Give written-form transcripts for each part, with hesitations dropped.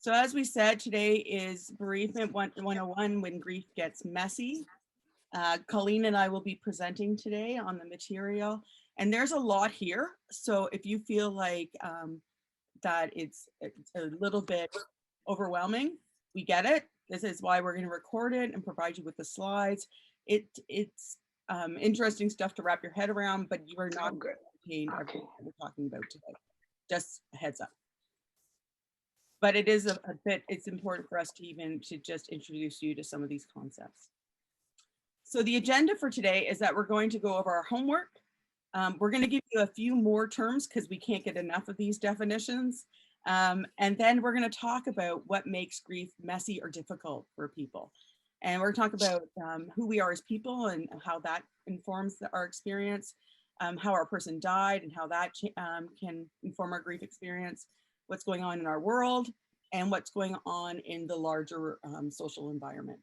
So as we said, today is Bereavement 101, when grief gets messy. Colleen and I will be presenting today on the material, and there's a lot here. So if you feel like that it's a little bit overwhelming, we get it. This is why we're going to record it and provide you with the slides. It's interesting stuff to wrap your head around, but you are not going to retain everything that we're talking about today. Just a heads up. But it is a bit, it's important for us to just introduce you to some of these concepts. So the agenda for today is that we're going to go over our homework. We're going to give you a few more terms because we can't get enough of these definitions. And then we're going to talk about what makes grief messy or difficult for people. And we're going to talk about who we are as people and how that informs our experience, how our person died and how that can inform our grief experience, what's going on in our world, and what's going on in the larger social environment.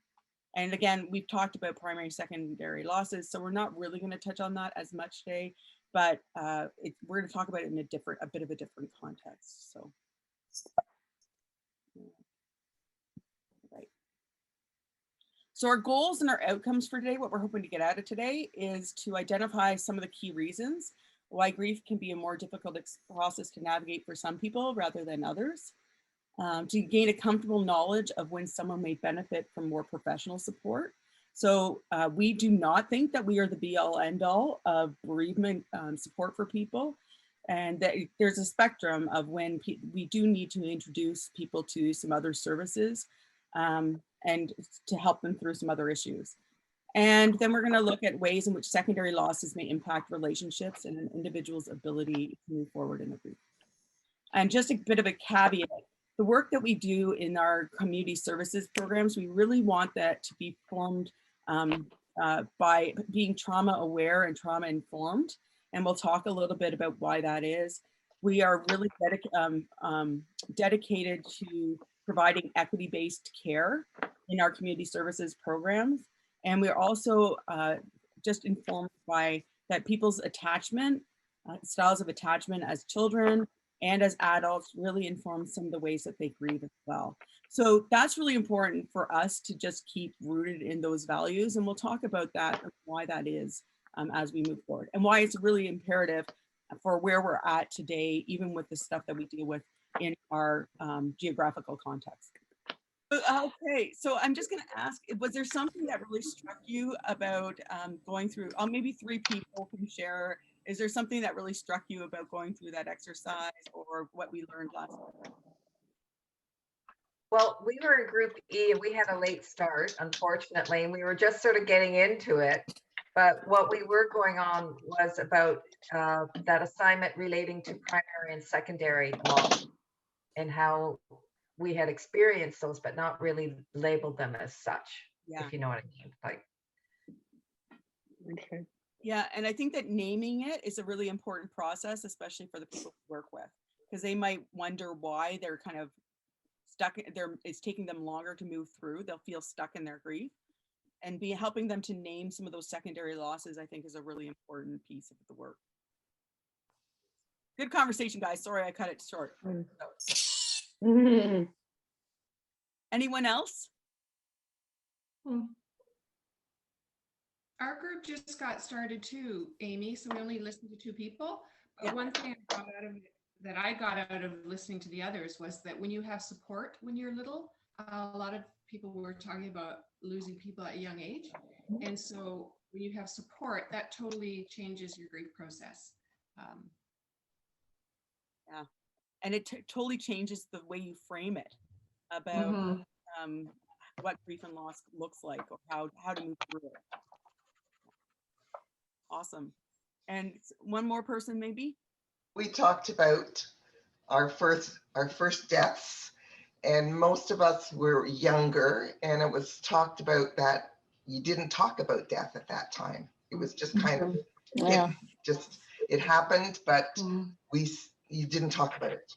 And again, we've talked about primary, secondary losses, so we're not really going to touch on that as much today, but we're going to talk about it in a bit of a different context. So, right. So our goals and our outcomes for today, what we're hoping to get out of today is to identify some of the key reasons why grief can be a more difficult process to navigate for some people rather than others. To gain a comfortable knowledge of when someone may benefit from more professional support. So we do not think that we are the be-all end-all of bereavement support for people, and that there's a spectrum of when we do need to introduce people to some other services and to help them through some other issues. And then we're going to look at ways in which secondary losses may impact relationships and an individual's ability to move forward in the grief. And just a bit of a caveat, the work that we do in our community services programs, we really want that to be formed by being trauma aware and trauma informed. And we'll talk a little bit about why that is. We are really dedicated to providing equity-based care in our community services programs. And we're also just informed by that people's attachment, styles of attachment as children, and as adults really inform some of the ways that they grieve as well. So that's really important for us to just keep rooted in those values. And we'll talk about that and why that is as we move forward, and why it's really imperative for where we're at today, even with the stuff that we deal with in our geographical context. Okay, so I'm just going to ask, was there something that really struck you about going through, maybe 3 people can share. Is there something that really struck you about going through that exercise or what we learned last night? Well, we were in Group E and we had a late start, unfortunately, and we were just sort of getting into it. But what we were going on was about that assignment relating to primary and secondary loss and how we had experienced those, but not really labeled them as such, if you know what I mean. Like, okay. Yeah, and I think that naming it is a really important process, especially for the people we work with, because they might wonder why they're kind of stuck. It's taking them longer to move through. They'll feel stuck in their grief, and helping them to name some of those secondary losses, I think, is a really important piece of the work. Good conversation, guys. Sorry, I cut it short. Anyone else? Our group just got started too, Amy, so we only listened to 2 people. But one thing I got out of listening to the others was that when you have support when you're little, a lot of people were talking about losing people at a young age. And so when you have support, that totally changes your grief process. Yeah, and it totally changes the way you frame it about what grief and loss looks like, or how to move through it. Awesome. And one more person, maybe? We talked about our first deaths, and most of us were younger, and it was talked about that you didn't talk about death at that time. It was just kind of, it happened, but you didn't talk about it.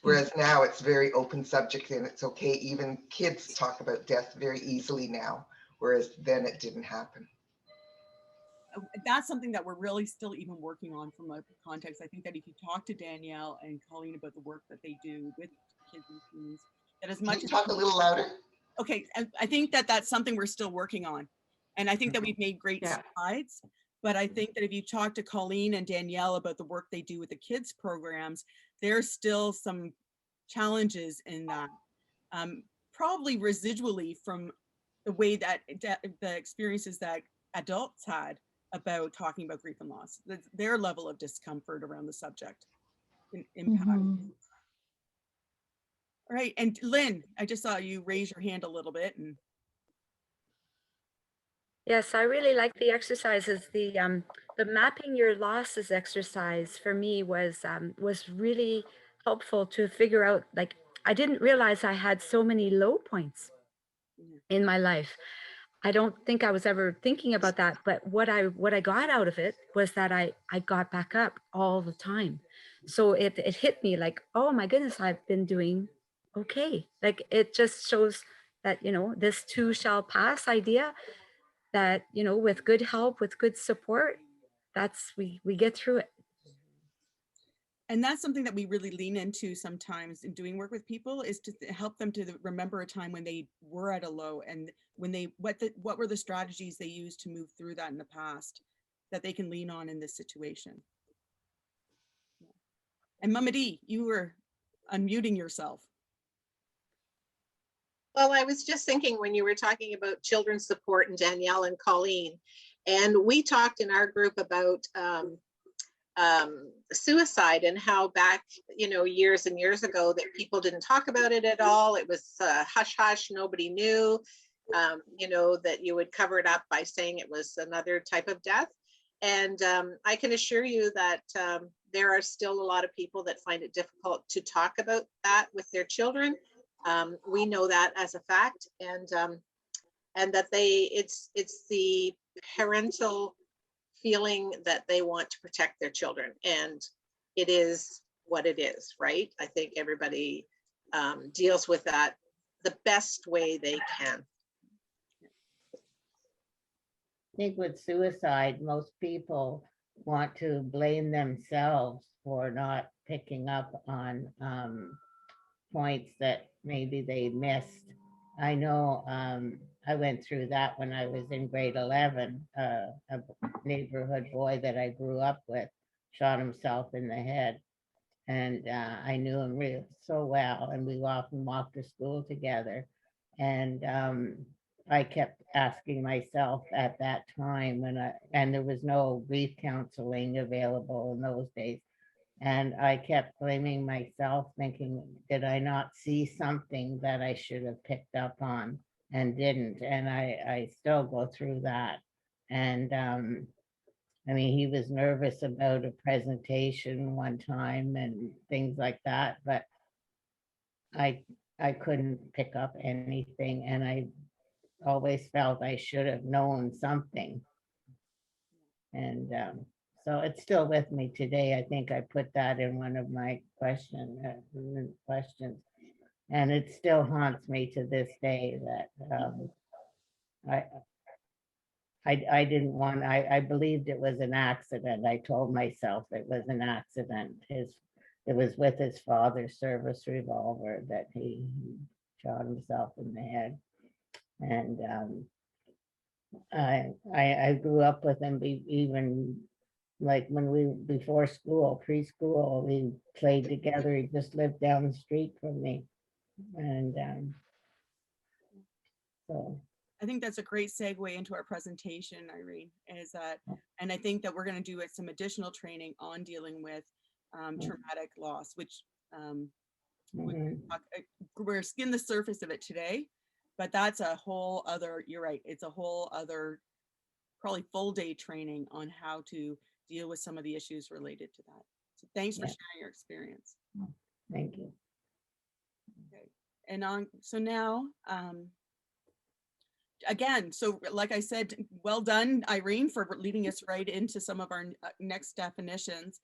Whereas now it's very open subject, and it's okay. Even kids talk about death very easily now, whereas then it didn't happen. That's something that we're really still even working on from a context. I think that if you talk to Danielle and Colleen about the work that they do with kids and teens, that as Can much you as, talk a little louder? okay, I think that that's something we're still working on. And I think that we've made great Yeah. strides, but I think that if you talk to Colleen and Danielle about the work they do with the kids programs, there's still some challenges in that. Probably residually from the way that the experiences that adults had about talking about grief and loss, their level of discomfort around the subject impact. Mhm. All right, and Lynn, I just saw you raise your hand a little bit, and Yes, I really like the exercises. The mapping your losses exercise for me was really helpful to figure out, like, I didn't realize I had so many low points yeah. in my life. I don't think I was ever thinking about that, but what I got out of it was that I got back up all the time. So it hit me like, oh my goodness, I've been doing okay. Like, it just shows that, this too shall pass idea, that, with good help, with good support, that's we get through it. And that's something that we really lean into sometimes in doing work with people, is to help them to remember a time when they were at a low, and when they what were the strategies they used to move through that in the past that they can lean on in this situation. And Mama D, you were unmuting yourself. Well, I was just thinking when you were talking about children's support and Danielle and Colleen, and we talked in our group about suicide and how back, years and years ago that people didn't talk about it at all. It was hush hush, nobody knew, that you would cover it up by saying it was another type of death. And I can assure you that there are still a lot of people that find it difficult to talk about that with their children. We know that as a fact, and that it's the parental feeling that they want to protect their children, and it is what it is, right? I think everybody deals with that the best way they can. I think with suicide, most people want to blame themselves for not picking up on points that maybe they missed. I know I went through that when I was in grade 11. A neighborhood boy that I grew up with shot himself in the head. And I knew him really so well, and we often walked to school together. And I kept asking myself at that time, and there was no grief counseling available in those days. And I kept blaming myself, thinking, did I not see something that I should have picked up on and didn't? And I still go through that. And I mean, he was nervous about a presentation one time and things like that, but I couldn't pick up anything, and I always felt I should have known something. And so it's still with me today. I think I put that in one of my questions, and it still haunts me to this day that I didn't want. I believed it was an accident. I told myself it was an accident. It was with his father's service revolver that he shot himself in the head, and I grew up with him, even like when before school, preschool, we played together. He just lived down the street from me. And so I think that's a great segue into our presentation, Irene, is that, and I think that we're going to do some additional training on dealing with traumatic loss, which we're skin the surface of it today, but that's a whole other, you're right, it's a whole other probably full day training on how to deal with some of the issues related to that. So thanks for sharing your experience. thank you. Okay. And so now, again, so like I said, well done, Irene, for leading us right into some of our next definitions.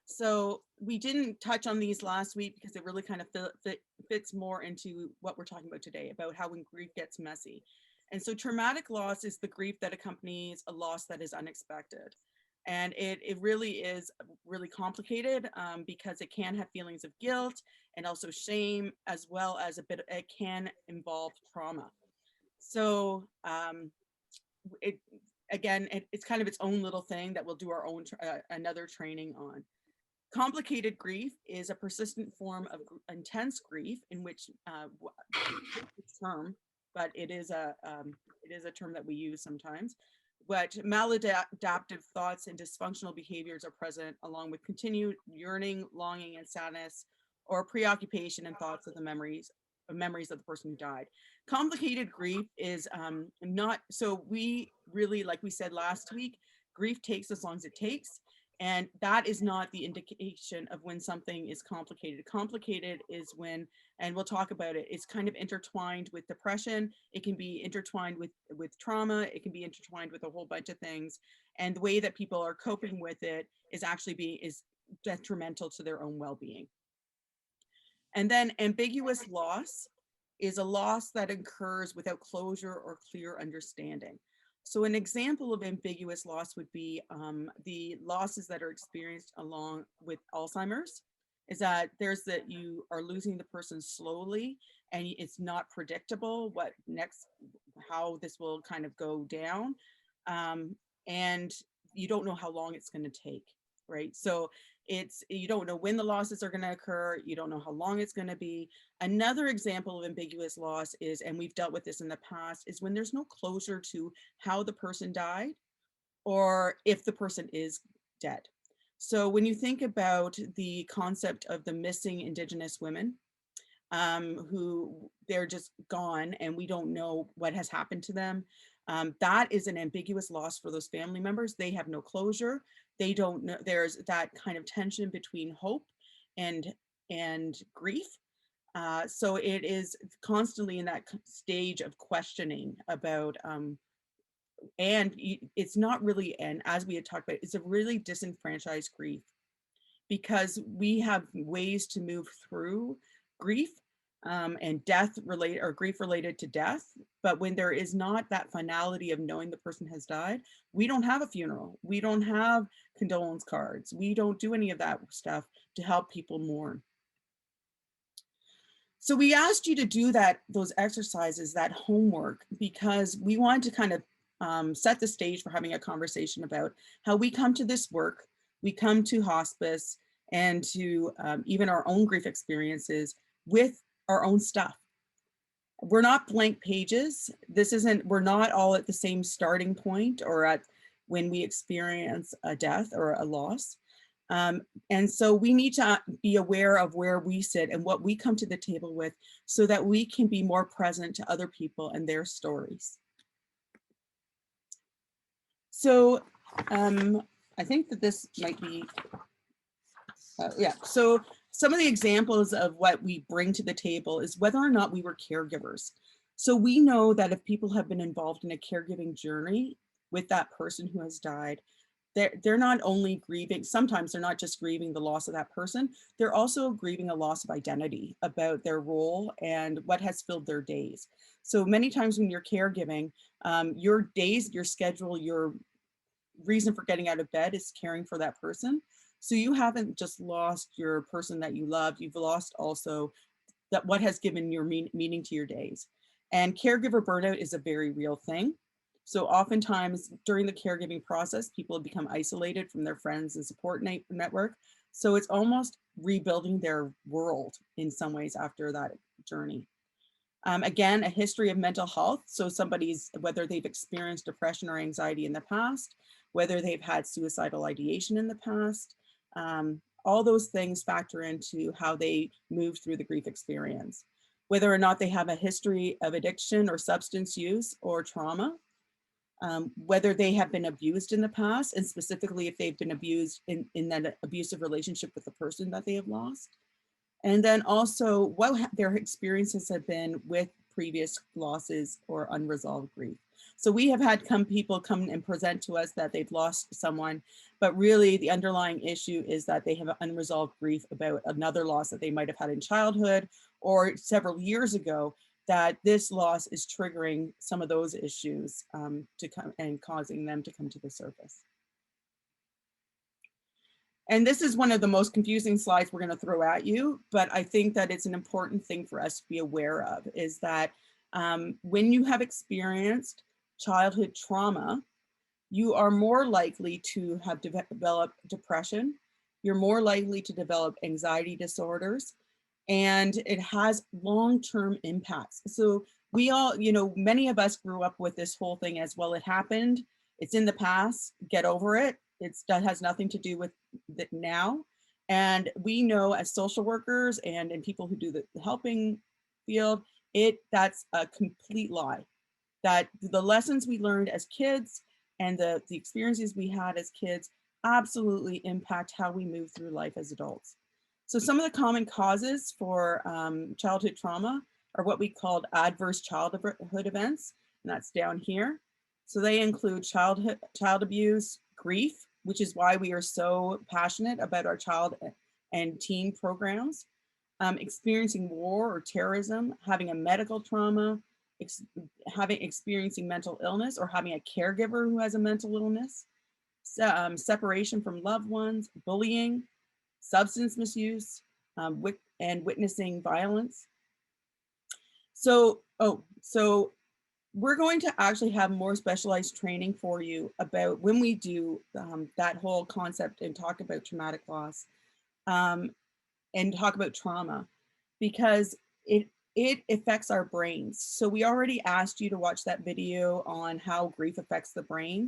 So we didn't touch on these last week because it really kind of fits more into what we're talking about today, about how when grief gets messy. And so traumatic loss is the grief that accompanies a loss that is unexpected. And it really is really complicated because it can have feelings of guilt and also shame, as well as it can involve trauma. So it again, it's kind of its own little thing that we'll do our own another training on. Complicated grief is a persistent form of intense grief in which term, but it is a term that we use sometimes. But maladaptive thoughts and dysfunctional behaviors are present, along with continued yearning, longing, and sadness, or preoccupation and thoughts of the memories of the person who died. Complicated grief is not, so we really, like we said last week, grief takes as long as it takes. And that is not the indication of when something is complicated. Complicated is when, and we'll talk about it, it's kind of intertwined with depression. It can be intertwined with trauma. It can be intertwined with a whole bunch of things. And the way that people are coping with it is actually is detrimental to their own well-being. And then ambiguous loss is a loss that occurs without closure or clear understanding. So an example of ambiguous loss would be the losses that are experienced along with Alzheimer's, is that you are losing the person slowly and it's not predictable what next, how this will kind of go down. And you don't know how long it's going to take, right? So you don't know when the losses are going to occur. You don't know how long it's going to be. Another example of ambiguous loss is, and we've dealt with this in the past, is when there's no closure to how the person died or if the person is dead. So when you think about the concept of the missing Indigenous women, who they're just gone and we don't know what has happened to them, that is an ambiguous loss for those family members. They have no closure. They don't know. There's that kind of tension between hope and grief. So it is constantly in that stage of questioning about, and it's not really, and as we had talked about, it's a really disenfranchised grief, because we have ways to move through grief and death related, or grief related to death. But when there is not that finality of knowing the person has died, we don't have a funeral. We don't have condolence cards. We don't do any of that stuff to help people mourn. So we asked you to do those exercises, that homework, because we wanted to kind of set the stage for having a conversation about how we come to this work. We come to hospice and to even our own grief experiences with our own stuff. We're not blank pages. We're not all at the same starting point or at when we experience a death or a loss. And so we need to be aware of where we sit and what we come to the table with, so that we can be more present to other people and their stories. So I think that this might be, yeah. So some of the examples of what we bring to the table is whether or not we were caregivers. So we know that if people have been involved in a caregiving journey with that person who has died, they're not only grieving, sometimes they're not just grieving the loss of that person, they're also grieving a loss of identity about their role and what has filled their days. So many times when you're caregiving, your days, your schedule, your reason for getting out of bed is caring for that person. So you haven't just lost your person that you loved, you've lost also that what has given your meaning to your days. And caregiver burnout is a very real thing. So oftentimes during the caregiving process, people have become isolated from their friends and support network. So it's almost rebuilding their world in some ways after that journey. Again, a history of mental health. So whether they've experienced depression or anxiety in the past, whether they've had suicidal ideation in the past, all those things factor into how they move through the grief experience. Whether or not they have a history of addiction or substance use or trauma, whether they have been abused in the past, and specifically if they've been abused in that abusive relationship with the person that they have lost. And then also what their experiences have been with previous losses or unresolved grief. So we have had people come and present to us that they've lost someone, but really the underlying issue is that they have unresolved grief about another loss that they might have had in childhood or several years ago, that this loss is triggering some of those issues to come and causing them to come to the surface. And this is one of the most confusing slides we're going to throw at you, but I think that it's an important thing for us to be aware of, is that when you have experienced childhood trauma, you are more likely to have developed depression. You're more likely to develop anxiety disorders, and it has long-term impacts. So we all, many of us grew up with this whole thing as, well, it happened, it's in the past, get over it. That has nothing to do with it now. And we know as social workers and people who do the helping field, that's a complete lie. That the lessons we learned as kids and the experiences we had as kids absolutely impact how we move through life as adults. So some of the common causes for childhood trauma are what we called adverse childhood events, and that's down here. So they include child abuse, grief, which is why we are so passionate about our child and teen programs, experiencing war or terrorism, having a medical trauma, experiencing mental illness, or having a caregiver who has a mental illness, separation from loved ones, bullying, substance misuse, and witnessing violence. So we're going to actually have more specialized training for you about when we do that whole concept and talk about traumatic loss and talk about trauma, because it affects our brains. So we already asked you to watch that video on how grief affects the brain,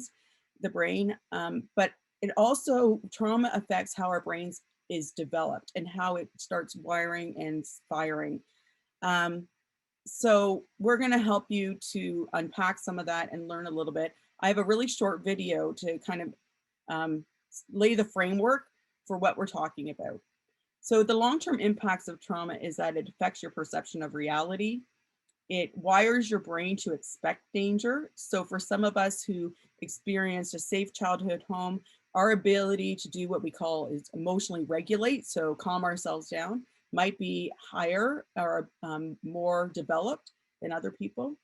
but it also, trauma affects how our brains is developed and how it starts wiring and firing. So we're going to help you to unpack some of that and learn a little bit. I have a really short video to kind of lay the framework for what we're talking about. So the long-term impacts of trauma is that it affects your perception of reality. It wires your brain to expect danger. So for some of us who experienced a safe childhood home, our ability to do what we call is emotionally regulate, so calm ourselves down, might be higher or more developed than other people.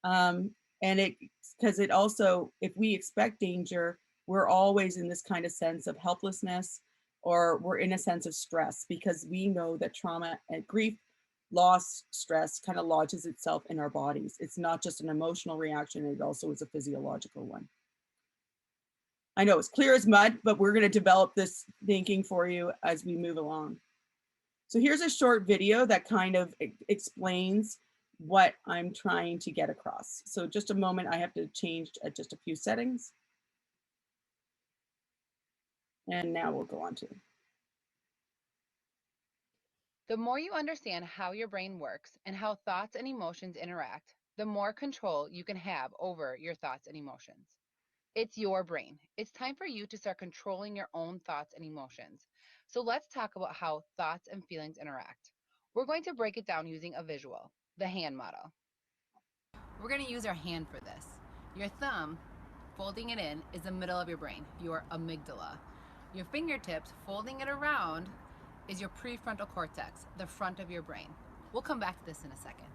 And because it also, if we expect danger, we're always in this kind of sense of helplessness, or we're in a sense of stress, because we know that trauma and grief, loss, stress kind of lodges itself in our bodies. It's not just an emotional reaction, it also is a physiological one. I know it's clear as mud, but we're going to develop this thinking for you as we move along. So here's a short video that kind of explains what I'm trying to get across. So just a moment, I have to change just a few settings. And now we'll go on to. The more you understand how your brain works and how thoughts and emotions interact, the more control you can have over your thoughts and emotions. It's your brain. It's time for you to start controlling your own thoughts and emotions. So let's talk about how thoughts and feelings interact. We're going to break it down using a visual, the hand model. We're going to use our hand for this. Your thumb, folding it in, is the middle of your brain, your amygdala. Your fingertips, folding it around, is your prefrontal cortex, the front of your brain. We'll come back to this in a second.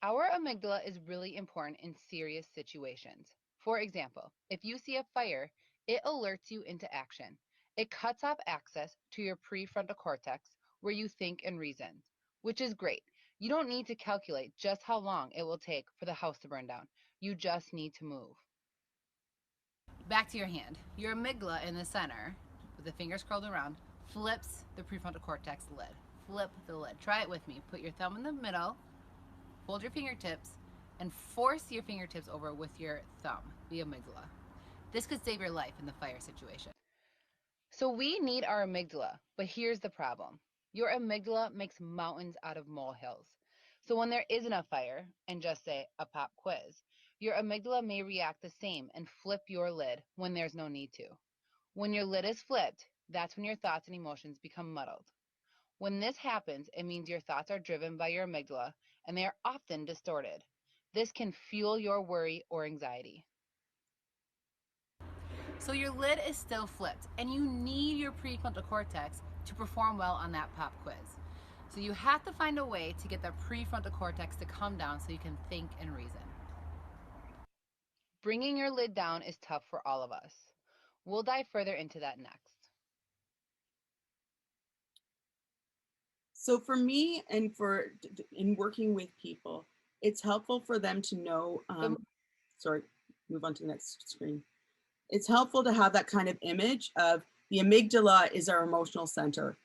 Our amygdala is really important in serious situations. For example, if you see a fire, it alerts you into action. It cuts off access to your prefrontal cortex, where you think and reason, which is great. You don't need to calculate just how long it will take for the house to burn down. You just need to move. Back to your hand. Your amygdala in the center, with the fingers curled around, flips the prefrontal cortex lid. Flip the lid. Try it with me. Put your thumb in the middle, fold your fingertips, and force your fingertips over with your thumb, the amygdala. This could save your life in the fire situation. So we need our amygdala, but here's the problem. Your amygdala makes mountains out of molehills. So when there isn't a fire, and just say a pop quiz, your amygdala may react the same and flip your lid when there's no need to. When your lid is flipped, that's when your thoughts and emotions become muddled. When this happens, it means your thoughts are driven by your amygdala, and they are often distorted. This can fuel your worry or anxiety. So your lid is still flipped, and you need your prefrontal cortex to perform well on that pop quiz. So you have to find a way to get the prefrontal cortex to come down so you can think and reason. Bringing your lid down is tough for all of us. We'll dive further into that next. So for me and in working with people, it's helpful for them to know, sorry, move on to the next screen. It's helpful to have that kind of image of the amygdala is our emotional center.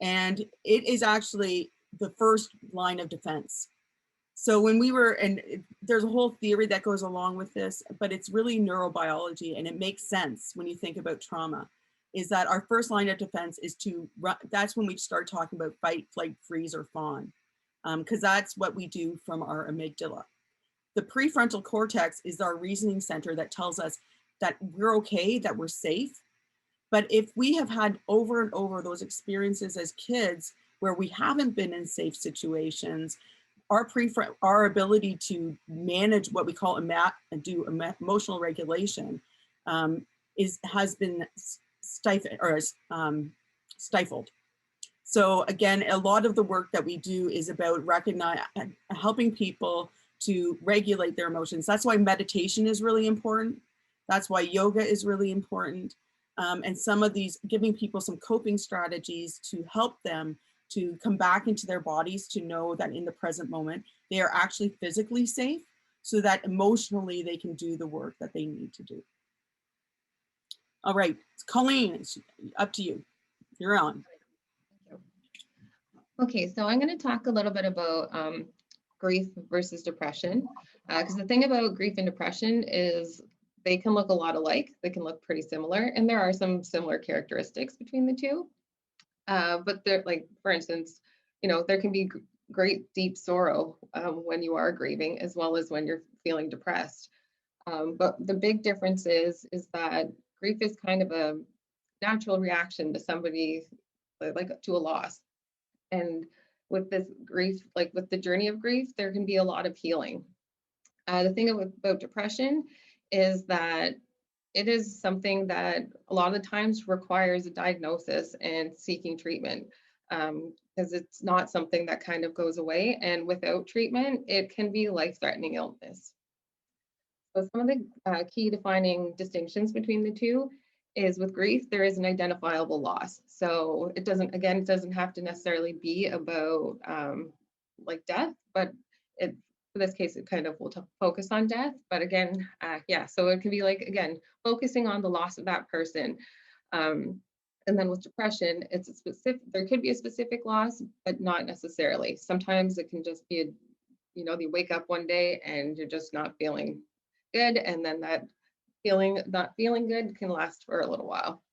And it is actually the first line of defense. So when we were, there's a whole theory that goes along with this, but it's really neurobiology, and it makes sense when you think about trauma, is that our first line of defense is that's when we start talking about fight, flight, freeze, or fawn, because that's what we do from our amygdala. The prefrontal cortex is our reasoning center that tells us that we're okay, that we're safe. But if we have had over and over those experiences as kids where we haven't been in safe situations, our ability to manage what we call emotional regulation has been stifled. So again, a lot of the work that we do is about helping people to regulate their emotions. That's why meditation is really important. That's why yoga is really important. And some of these, giving people some coping strategies to help them to come back into their bodies, to know that in the present moment, they are actually physically safe, so that emotionally they can do the work that they need to do. All right, Colleen, it's up to you. You're on. Okay, so I'm going to talk a little bit about grief versus depression, because the thing about grief and depression is they can look a lot alike. They can look pretty similar, and there are some similar characteristics between the two. But they're like, for instance, there can be great deep sorrow when you are grieving, as well as when you're feeling depressed. But the big difference is that grief is kind of a natural reaction to somebody, like to a loss. And with this grief, like with the journey of grief, there can be a lot of healing. The thing about depression is that it is something that a lot of the times requires a diagnosis and seeking treatment, because it's not something that kind of goes away. And without treatment, it can be life-threatening illness. So some of the key defining distinctions between the two is with grief, there is an identifiable loss. So it doesn't have to necessarily be about like death, but for this case, it kind of will focus on death. But again, so it can be like, again, focusing on the loss of that person. And then with depression, there could be a specific loss, but not necessarily. Sometimes it can just be, you wake up one day and you're just not feeling good. And then that not feeling good can last for a little while.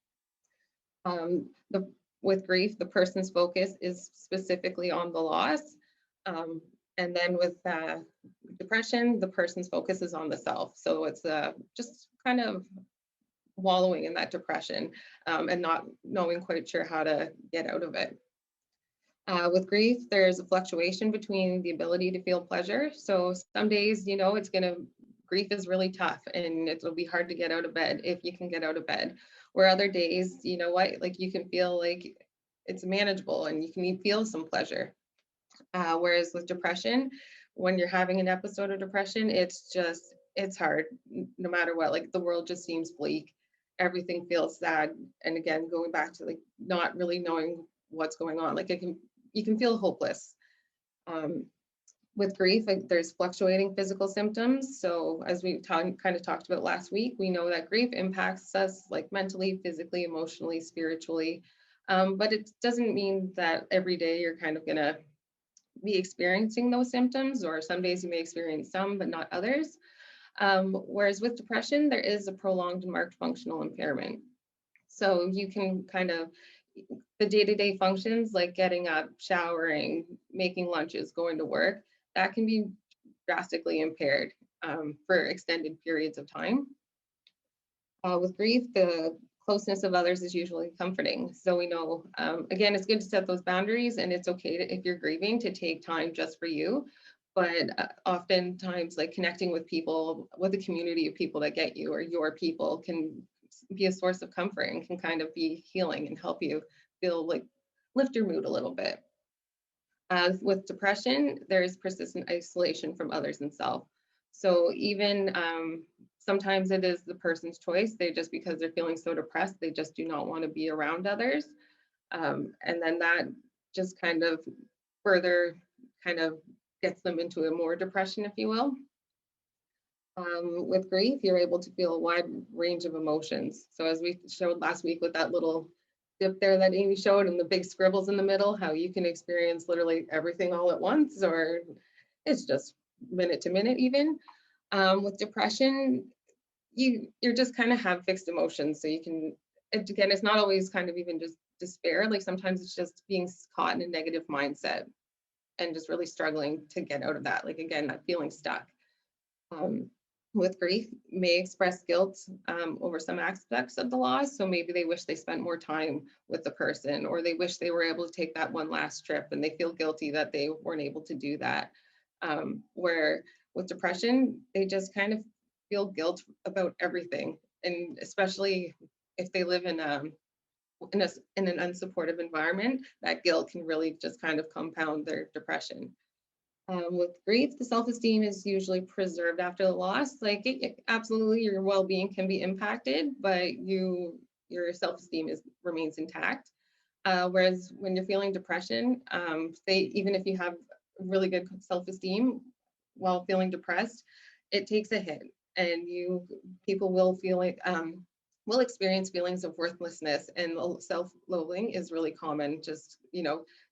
With grief, the person's focus is specifically on the loss. And then with depression, the person's focus is on the self. So it's just kind of wallowing in that depression and not knowing quite sure how to get out of it. With grief, there's a fluctuation between the ability to feel pleasure. So some days, grief is really tough and it'll be hard to get out of bed if you can get out of bed. Where other days, like you can feel like it's manageable and you can feel some pleasure. Whereas with depression, when you're having an episode of depression, it's hard no matter what. Like the world just seems bleak. Everything feels sad. And again, going back to like not really knowing what's going on, like you can feel hopeless. With grief, there's fluctuating physical symptoms. So as we kind of talked about last week, we know that grief impacts us like mentally, physically, emotionally, spiritually. But it doesn't mean that every day you're kind of going to be experiencing those symptoms, or some days you may experience some, but not others. Whereas with depression, there is a prolonged and marked functional impairment. So you can kind of, the day-to-day functions like getting up, showering, making lunches, going to work, that can be drastically impaired for extended periods of time. With grief, the closeness of others is usually comforting. So we know, again, it's good to set those boundaries, and it's okay if you're grieving to take time just for you. But oftentimes, like connecting with people, with a community of people that get you or your people, can be a source of comfort and can kind of be healing and help you feel like lift your mood a little bit. With depression, there is persistent isolation from others and self. So even sometimes it is the person's choice. Because they're feeling so depressed, they just do not want to be around others. And then that just kind of further kind of gets them into a more depression, if you will. With grief, you're able to feel a wide range of emotions. So as we showed last week with that little dip there that Amy showed and the big scribbles in the middle, how you can experience literally everything all at once, or it's just minute to minute even. With depression, you're just kind of have fixed emotions. So you can, again, it's not always kind of even just despair. Like sometimes it's just being caught in a negative mindset and just really struggling to get out of that. Like again, that feeling stuck. With grief, may express guilt over some aspects of the loss. So maybe they wish they spent more time with the person, or they wish they were able to take that one last trip and they feel guilty that they weren't able to do that. Where with depression, they just kind of feel guilt about everything. And especially if they live in an unsupportive environment, that guilt can really just kind of compound their depression. With grief, the self-esteem is usually preserved after the loss. Like absolutely, your well-being can be impacted, but your self-esteem remains intact. Whereas when you're feeling depression, even if you have really good self-esteem while feeling depressed, it takes a hit, and people will feel like will experience feelings of worthlessness, and self-loathing is really common. Just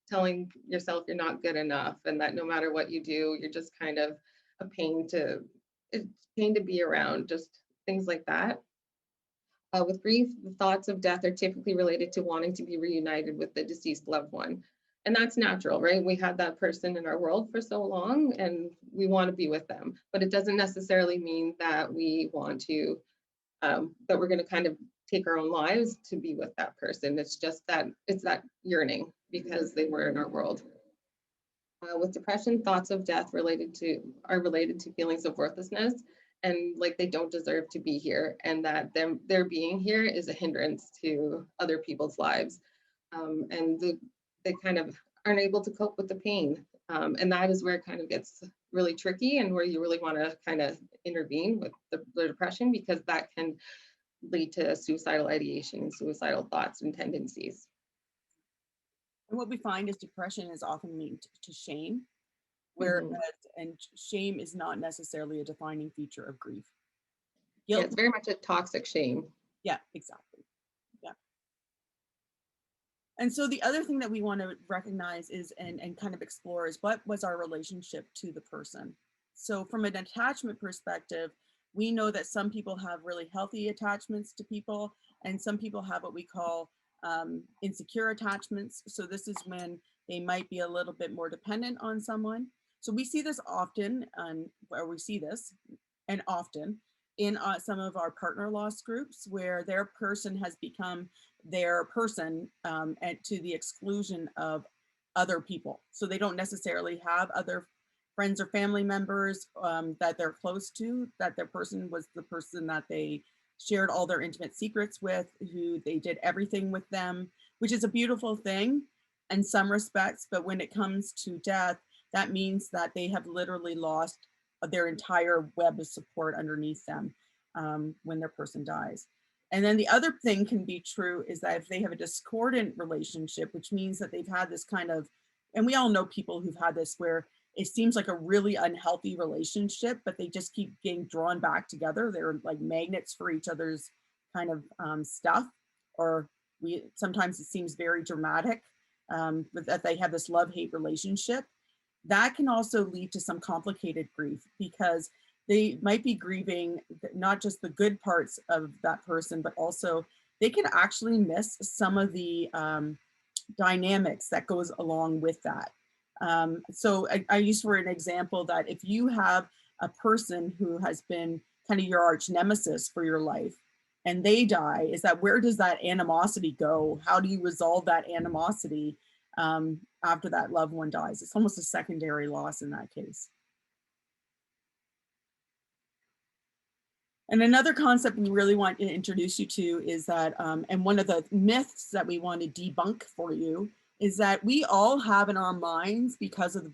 telling yourself you're not good enough, and that no matter what you do, you're just kind of a pain to be around, just things like that. With grief, the thoughts of death are typically related to wanting to be reunited with the deceased loved one. And that's natural, right? We had that person in our world for so long and we want to be with them, but it doesn't necessarily mean that we want to, that we're going to kind of take our own lives to be with that person. It's just that it's that yearning because they were in our world. With depression, thoughts of death are related to feelings of worthlessness, and like they don't deserve to be here, and that their being here is a hindrance to other people's lives, and they kind of aren't able to cope with the pain, and that is where it kind of gets really tricky, and where you really want to kind of intervene with the depression, because that can lead to suicidal ideation and suicidal thoughts and tendencies. And what we find is depression is often linked to shame, whereas and shame is not necessarily a defining feature of grief. Yeah, it's very much a toxic shame. Yeah, exactly. Yeah. And so the other thing that we want to recognize is and kind of explore is what was our relationship to the person. So from an attachment perspective, we know that some people have really healthy attachments to people, and some people have what we call insecure attachments. So this is when they might be a little bit more dependent on someone. So we see this often, where we see this and often in some of our partner loss groups, where their person has become their person and to the exclusion of other people. So they don't necessarily have other friends or family members that they're close to, that their person was the person that they shared all their intimate secrets with, who they did everything with them, which is a beautiful thing in some respects. But when it comes to death, that means that they have literally lost their entire web of support underneath them when their person dies. And then the other thing can be true is that if they have a discordant relationship, which means that they've had this kind of, and we all know people who've had this, where it seems like a really unhealthy relationship, but they just keep getting drawn back together. They're like magnets for each other's kind of stuff, or sometimes it seems very dramatic, but that they have this love-hate relationship. That can also lead to some complicated grief, because they might be grieving not just the good parts of that person, but also they can actually miss some of the dynamics that goes along with that. So I use for an example that if you have a person who has been kind of your arch nemesis for your life and they die, is that where does that animosity go? How do you resolve that animosity after that loved one dies? It's almost a secondary loss in that case. And another concept we really want to introduce you to is that, and one of the myths that we want to debunk for you, is that we all have in our minds, because of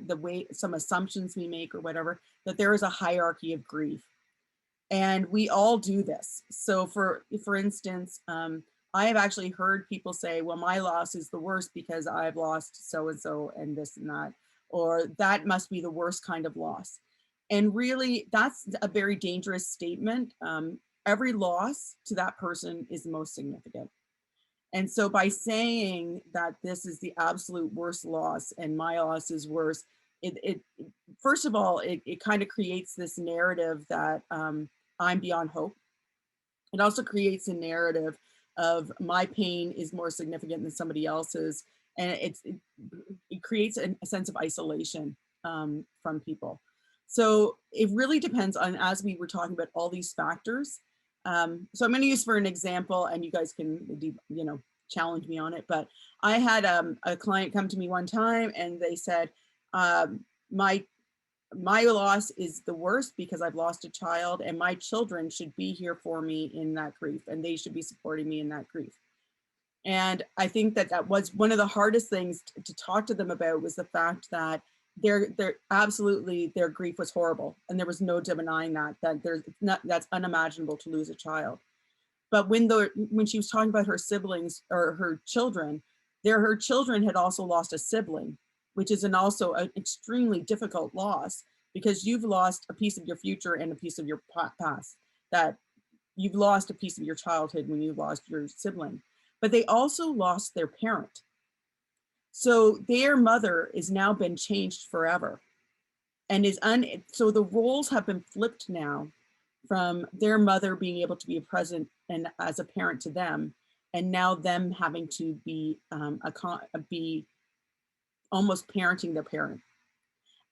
the way some assumptions we make or whatever, that there is a hierarchy of grief. And we all do this. So for instance, I have actually heard people say, well, my loss is the worst because I've lost so-and-so and this and that, or that must be the worst kind of loss. And really, that's a very dangerous statement. Every loss to that person is the most significant. And so by saying that this is the absolute worst loss and my loss is worse, it first of all, it kind of creates this narrative that I'm beyond hope. It also creates a narrative of my pain is more significant than somebody else's. And it creates a sense of isolation from people. So it really depends on, as we were talking about, all these factors. So I'm going to use for an example, and you guys can, challenge me on it. But I had a client come to me one time, and they said, my loss is the worst because I've lost a child, and my children should be here for me in that grief, and they should be supporting me in that grief. And I think that that was one of the hardest things to talk to them about, was the fact that absolutely their grief was horrible, and there was no denying that's unimaginable to lose a child. But when she was talking about her siblings or her children, her children had also lost a sibling, which is also an extremely difficult loss, because you've lost a piece of your future and a piece of your past. That you've lost a piece of your childhood when you lost your sibling. But they also lost their parent. So their mother is now been changed forever, and so the roles have been flipped now, from their mother being able to be a present and as a parent to them, and now them having to be be almost parenting their parent.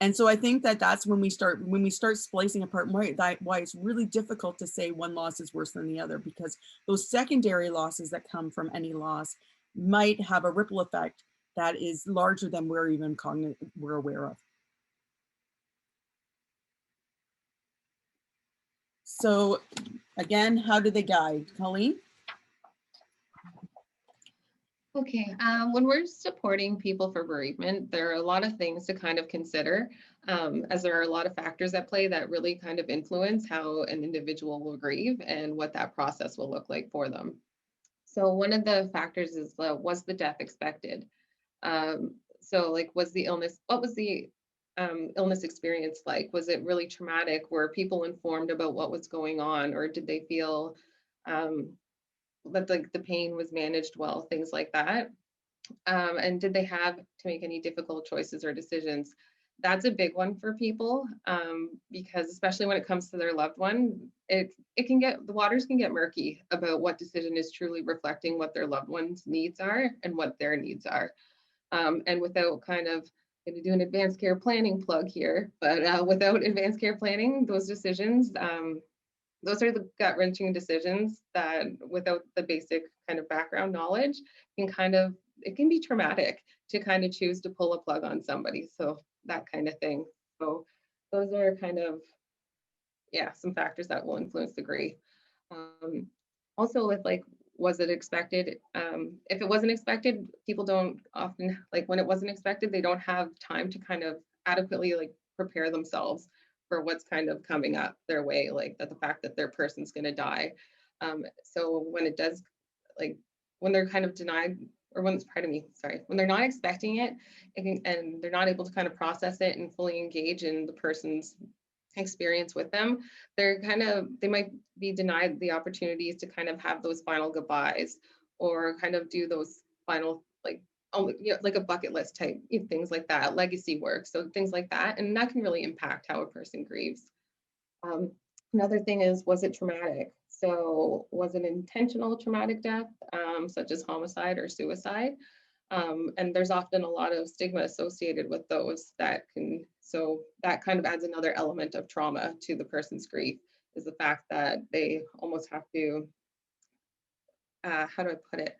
And so I think that that's when we start splicing apart why it's really difficult to say one loss is worse than the other, because those secondary losses that come from any loss might have a ripple effect that is larger than we're aware of. So again, how do they guide? Colleen? Okay, when we're supporting people for bereavement, there are a lot of things to kind of consider, as there are a lot of factors at play that really kind of influence how an individual will grieve and what that process will look like for them. So one of the factors is, was the death expected? So like, what was the illness experience like? Was it really traumatic? Were people informed about what was going on, or did they feel that the pain was managed well, things like that? And did they have to make any difficult choices or decisions? That's a big one for people, because especially when it comes to their loved one, the waters can get murky about what decision is truly reflecting what their loved one's needs are and what their needs are. And without kind of going to do an advanced care planning plug here, but without advanced care planning, those decisions, those are the gut-wrenching decisions that, without the basic kind of background knowledge, it can be traumatic to kind of choose to pull a plug on somebody. So that kind of thing. So those are kind of, some factors that will influence the grief. Also with was it expected? If it wasn't expected, people don't often, when it wasn't expected, they don't have time to kind of adequately prepare themselves for what's kind of coming up their way, the fact that their person's going to die. So when it does, when they're kind of denied, or when they're not expecting it, and they're not able to kind of process it and fully engage in the person's experience with them, they might be denied the opportunities to kind of have those final goodbyes, or kind of do those final like a bucket list type things like that, legacy work, so things like that, and that can really impact how a person grieves. Another thing is, was it traumatic? So was it intentional traumatic death, such as homicide or suicide? And there's often a lot of stigma associated with those so that kind of adds another element of trauma to the person's grief, is the fact that they almost have to, how do I put it?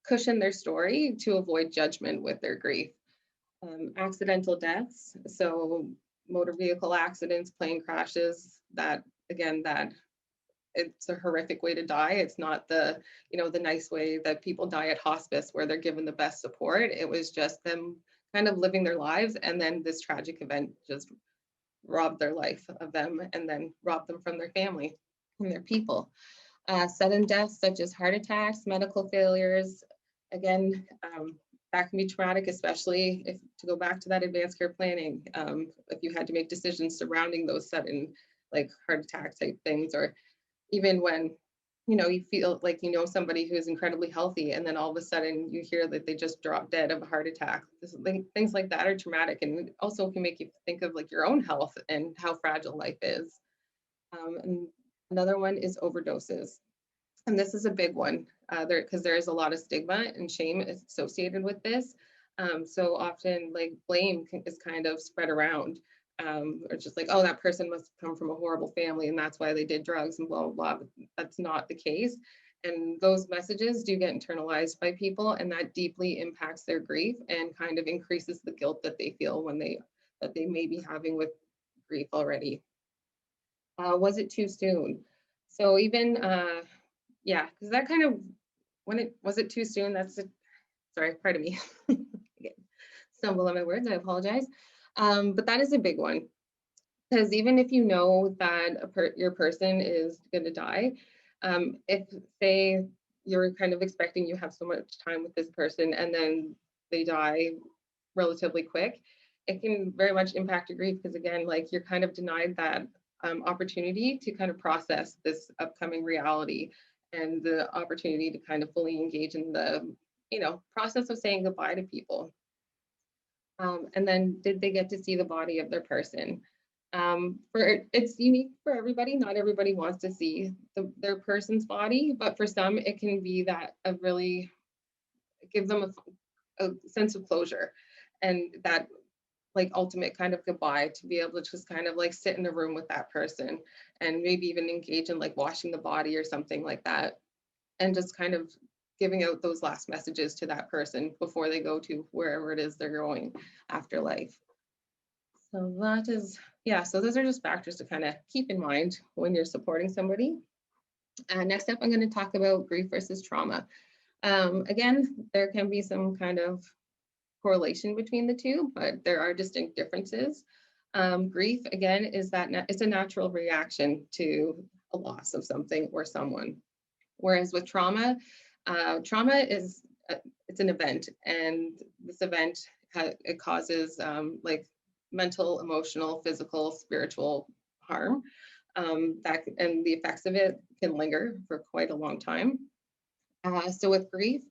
Cushion their story to avoid judgment with their grief. Accidental deaths, so motor vehicle accidents, plane crashes, that it's a horrific way to die. It's not the nice way that people die at hospice, where they're given the best support. It was just them kind of living their lives, and then this tragic event just robbed their life of them, and then robbed them from their family and their people. Sudden deaths such as heart attacks, medical failures. Again, that can be traumatic, especially if, to go back to that advanced care planning, if you had to make decisions surrounding those sudden like heart attack type things, or even when, you know, you feel like you know somebody who is incredibly healthy and then all of a sudden you hear that they just dropped dead of a heart attack. Things like that are traumatic, and it also can make you think of like your own health and how fragile life is. And another one is overdoses. And this is a big one because there is a lot of stigma and shame associated with this. So often like blame is kind of spread around. Or just like, oh, that person must come from a horrible family and that's why they did drugs and blah, blah, blah. But that's not the case. And those messages do get internalized by people, and that deeply impacts their grief and kind of increases the guilt that they feel when that they may be having with grief already. Was it too soon? So even, yeah, because that kind of, was it too soon? Sorry, pardon me. Stumble on my words, I apologize. But that is a big one, because even if you know that your person is going to die, if say you're kind of expecting you have so much time with this person and then they die relatively quick, it can very much impact your grief, because again, like you're kind of denied that opportunity to kind of process this upcoming reality and the opportunity to kind of fully engage in the, you know, process of saying goodbye to people. And then did they get to see the body of their person? It's unique for everybody. Not everybody wants to see their person's body, but for some, it can be that give them a sense of closure, and that like ultimate kind of goodbye, to be able to just kind of like sit in the room with that person and maybe even engage in like washing the body or something like that, and just kind of giving out those last messages to that person before they go to wherever it is they're going after life. So that is, yeah, so those are just factors to kind of keep in mind when you're supporting somebody. Next up, I'm going to talk about grief versus trauma. Again, there can be some kind of correlation between the two, but there are distinct differences. Grief, again, is that it's a natural reaction to a loss of something or someone. Whereas with trauma, trauma is it's an event, and this event it causes like mental, emotional, physical, spiritual harm. And the effects of it can linger for quite a long time. So with grief,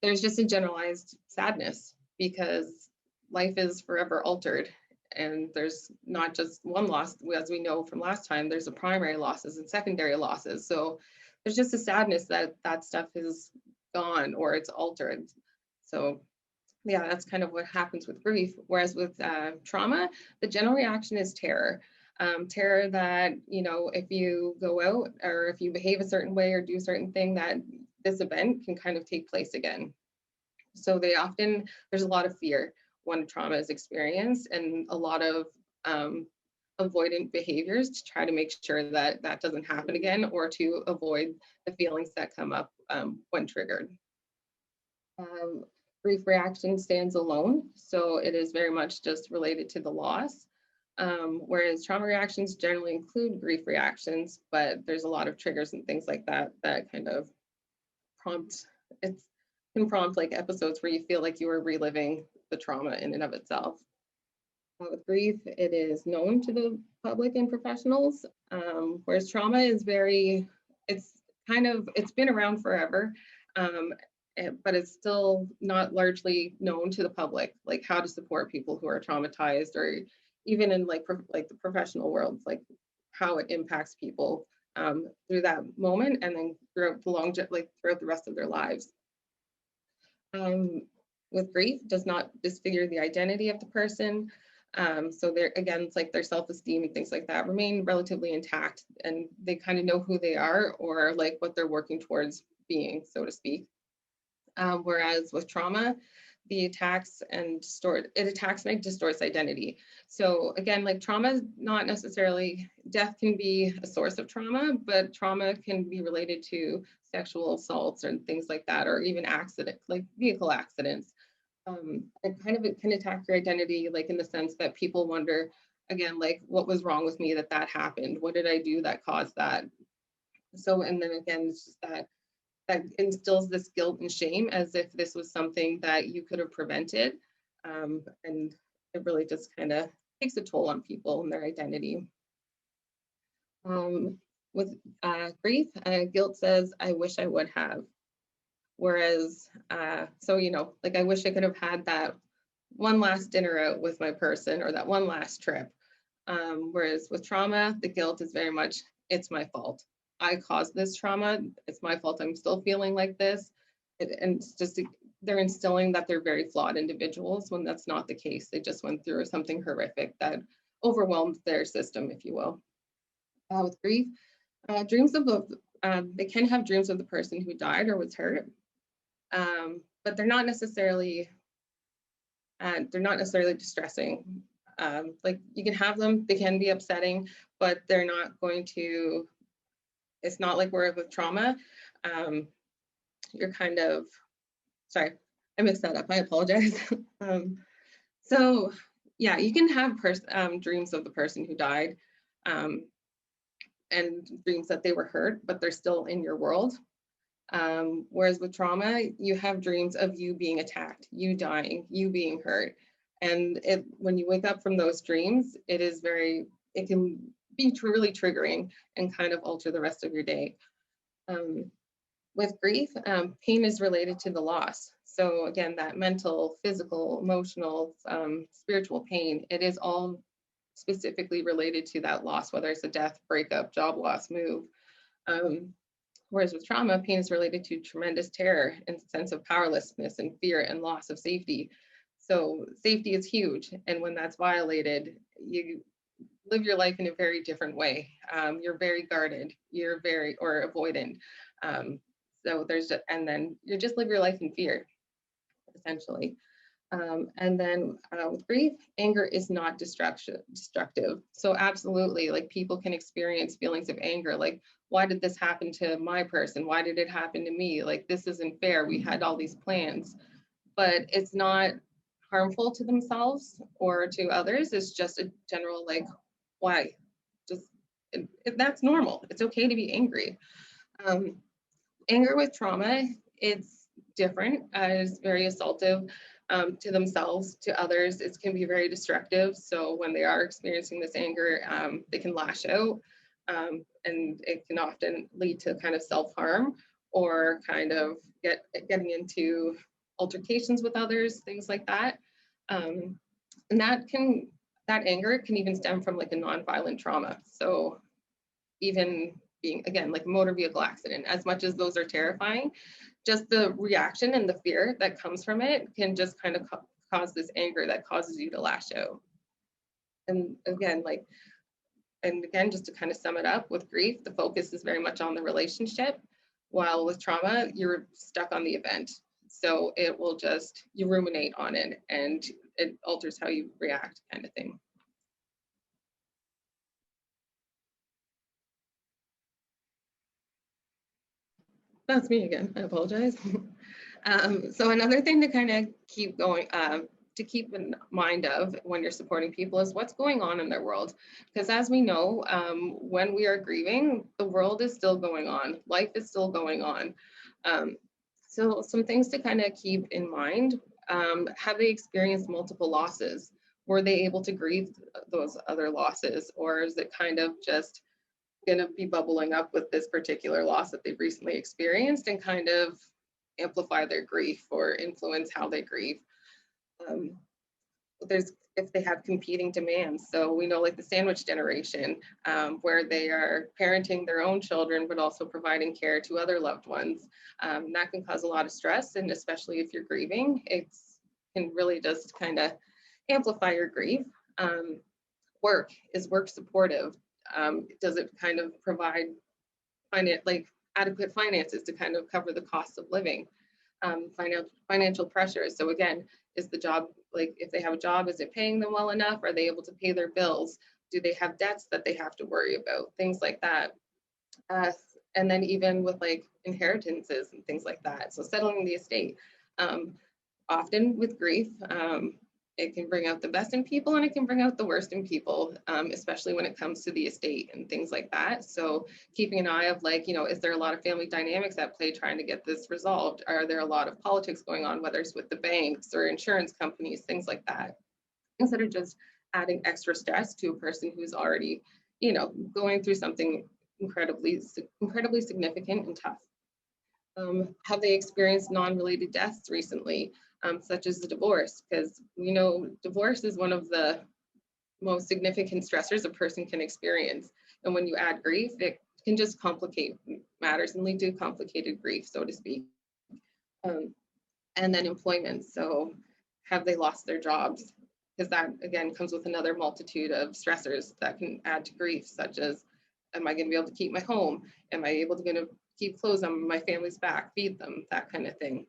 there's just a generalized sadness, because life is forever altered, and there's not just one loss. As we know from last time, there's a primary losses and secondary losses. So there's just a sadness that that stuff is gone or it's altered. So yeah, that's kind of what happens with grief. Whereas with trauma, the general reaction is terror. Terror that, you know, if you go out or if you behave a certain way or do a certain thing, that this event can kind of take place again. So there's a lot of fear when trauma is experienced, and a lot of avoidant behaviors to try to make sure that that doesn't happen again, or to avoid the feelings that come up when triggered. Grief reaction stands alone, so it is very much just related to the loss. Whereas trauma reactions generally include grief reactions, but there's a lot of triggers and things like that that kind of can prompt like episodes where you feel like you are reliving the trauma in and of itself. With grief, it is known to the public and professionals, whereas trauma is it's been around forever, but it's still not largely known to the public, like how to support people who are traumatized, or even in like the professional world, like how it impacts people through that moment and then throughout throughout the rest of their lives. With grief, does not disfigure the identity of the person. So there again, it's like their self-esteem and things like that remain relatively intact, and they kind of know who they are, or like what they're working towards being, so to speak. Whereas with trauma, it attacks and distorts identity. So again, like trauma is not necessarily, death can be a source of trauma, but trauma can be related to sexual assaults and things like that, or even like vehicle accidents. It can attack your identity, like in the sense that people wonder, again, like what was wrong with me that happened? What did I do that caused that? So, and then again, it's just that instills this guilt and shame as if this was something that you could have prevented. And it really just kind of takes a toll on people and their identity. With grief, guilt says, I wish I would have. Whereas, so, you know, like I wish I could have had that one last dinner out with my person or that one last trip. Whereas with trauma, the guilt is very much, it's my fault. I caused this trauma. It's my fault. I'm still feeling like this. And it's just, they're instilling that they're very flawed individuals when that's not the case. They just went through something horrific that overwhelmed their system, if you will. With grief, dreams of, they can have dreams of the person who died or was hurt, but they're not necessarily distressing. Like you can have them, they can be upsetting, but they're not going to, it's not like we're with trauma. You're kind of, sorry, I mixed that up, I apologize. So yeah, you can have dreams of the person who died and dreams that they were hurt, but they're still in your world. Whereas with trauma, you have dreams of you being attacked, you dying, you being hurt. And when you wake up from those dreams, it can be really triggering and kind of alter the rest of your day. With grief, pain is related to the loss. So again, that mental, physical, emotional, spiritual pain, it is all specifically related to that loss, whether it's a death, breakup, job loss, move. Whereas with trauma, pain is related to tremendous terror and sense of powerlessness and fear and loss of safety. So safety is huge. And when that's violated, you live your life in a very different way. You're very guarded, or avoidant. So and then you just live your life in fear, essentially. And then with grief, anger is not destructive. So absolutely, like people can experience feelings of anger, like, why did this happen to my person? Why did it happen to me? Like, this isn't fair. We had all these plans, but it's not harmful to themselves or to others. It's just a general, like, why? That's normal. It's okay to be angry. Anger with trauma, it's different. It's very assaultive to themselves, to others. It can be very destructive. So when they are experiencing this anger, they can lash out, and it can often lead to kind of self-harm or kind of getting into altercations with others, things like that. And that anger can even stem from like a non-violent trauma. So even being, again, like a motor vehicle accident, as much as those are terrifying, just the reaction and the fear that comes from it can just kind of cause this anger that causes you to lash out. And again, just to kind of sum it up, with grief, the focus is very much on the relationship, while with trauma, you're stuck on the event. So it will just, you ruminate on it and it alters how you react, kind of thing. That's me again, I apologize. So another thing to kind of keep going, to keep in mind of when you're supporting people is what's going on in their world. Because as we know, when we are grieving, the world is still going on, life is still going on. So some things to kind of keep in mind, have they experienced multiple losses? Were they able to grieve those other losses? Or is it kind of just going to be bubbling up with this particular loss that they've recently experienced and kind of amplify their grief or influence how they grieve? If they have competing demands. So we know, like the sandwich generation, where they are parenting their own children, but also providing care to other loved ones. That can cause a lot of stress. And especially if you're grieving, it can really just kind of amplify your grief. Is work supportive? Does it kind of provide adequate finances to kind of cover the cost of living? Financial pressures. So again, is the job, like if they have a job, is it paying them well enough? Are they able to pay their bills? Do they have debts that they have to worry about? Things like that. And then even with like inheritances and things like that. So settling the estate. Often with grief, It can bring out the best in people and it can bring out the worst in people, especially when it comes to the estate and things like that. So keeping an eye of like, is there a lot of family dynamics at play trying to get this resolved? Are there a lot of politics going on, whether it's with the banks or insurance companies, things like that? Instead of just adding extra stress to a person who's already, going through something incredibly significant and tough. Have they experienced non-related deaths recently, such as the divorce? Because we know divorce is one of the most significant stressors a person can experience. And when you add grief, it can just complicate matters and lead to complicated grief, so to speak. And then employment. So have they lost their jobs? Because that, again, comes with another multitude of stressors that can add to grief, such as, am I going to be able to keep my home? Am I able to keep clothes on my family's back, feed them, that kind of thing?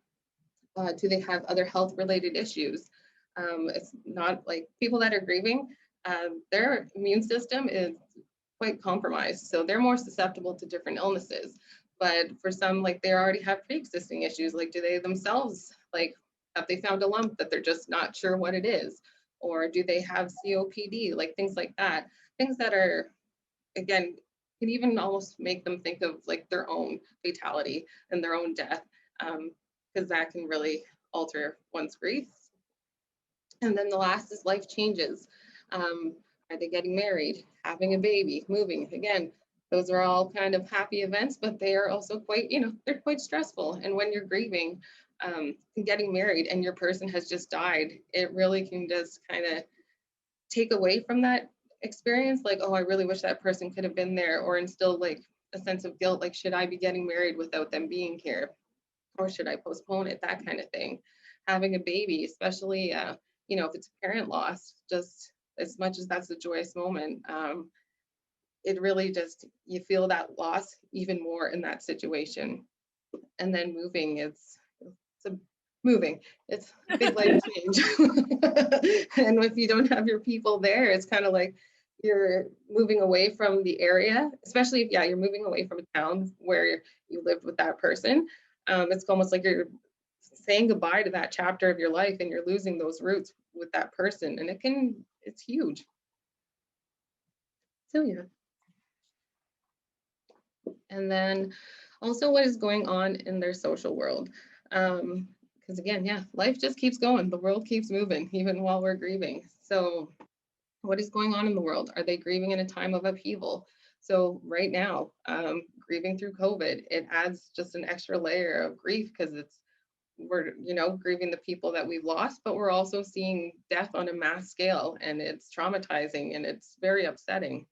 Do they have other health related issues? It's not like people that are grieving, their immune system is quite compromised. So they're more susceptible to different illnesses. But for some, like they already have pre-existing issues, like do they themselves, like have they found a lump that they're just not sure what it is? Or do they have COPD, like things like that? Things that are, again, can even almost make them think of like their own fatality and their own death, because that can really alter one's grief. And then the last is life changes. Are they getting married, having a baby, moving? Again, those are all kind of happy events, but they are also quite, they're quite stressful. And when you're grieving, getting married and your person has just died, it really can just kind of take away from that experience. Like, oh, I really wish that person could have been there, or instill like a sense of guilt, like, should I be getting married without them being here? Or should I postpone it? That kind of thing. Having a baby, especially, if it's parent loss, just as much as that's a joyous moment, it really just, you feel that loss even more in that situation. And then moving, it's a big life change. And if you don't have your people there, it's kind of like you're moving away from the area, especially if, you're moving away from a town where you lived with that person. It's almost like you're saying goodbye to that chapter of your life and you're losing those roots with that person. And it's huge. So, yeah. And then also what is going on in their social world. Because again, life just keeps going. The world keeps moving, even while we're grieving. So what is going on in the world? Are they grieving in a time of upheaval? So right now, grieving through COVID, it adds just an extra layer of grief because we're grieving the people that we've lost, but we're also seeing death on a mass scale, and it's traumatizing and it's very upsetting.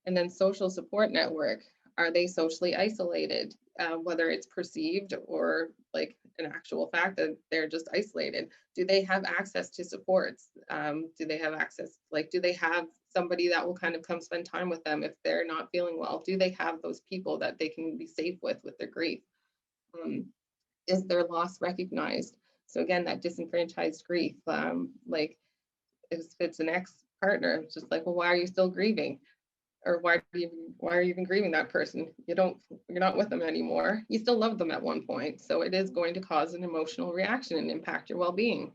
And then social support network, are they socially isolated? Whether it's perceived or like an actual fact that they're just isolated. Do they have access to supports? Do they have access, do they have somebody that will kind of come spend time with them if they're not feeling well? Do they have those people that they can be safe with their grief? Is their loss recognized? So again, that disenfranchised grief, like if it's an ex-partner, it's just like, well, why are you still grieving? Or why are you even grieving that person? You're not with them anymore. You still love them at one point. So it is going to cause an emotional reaction and impact your well-being.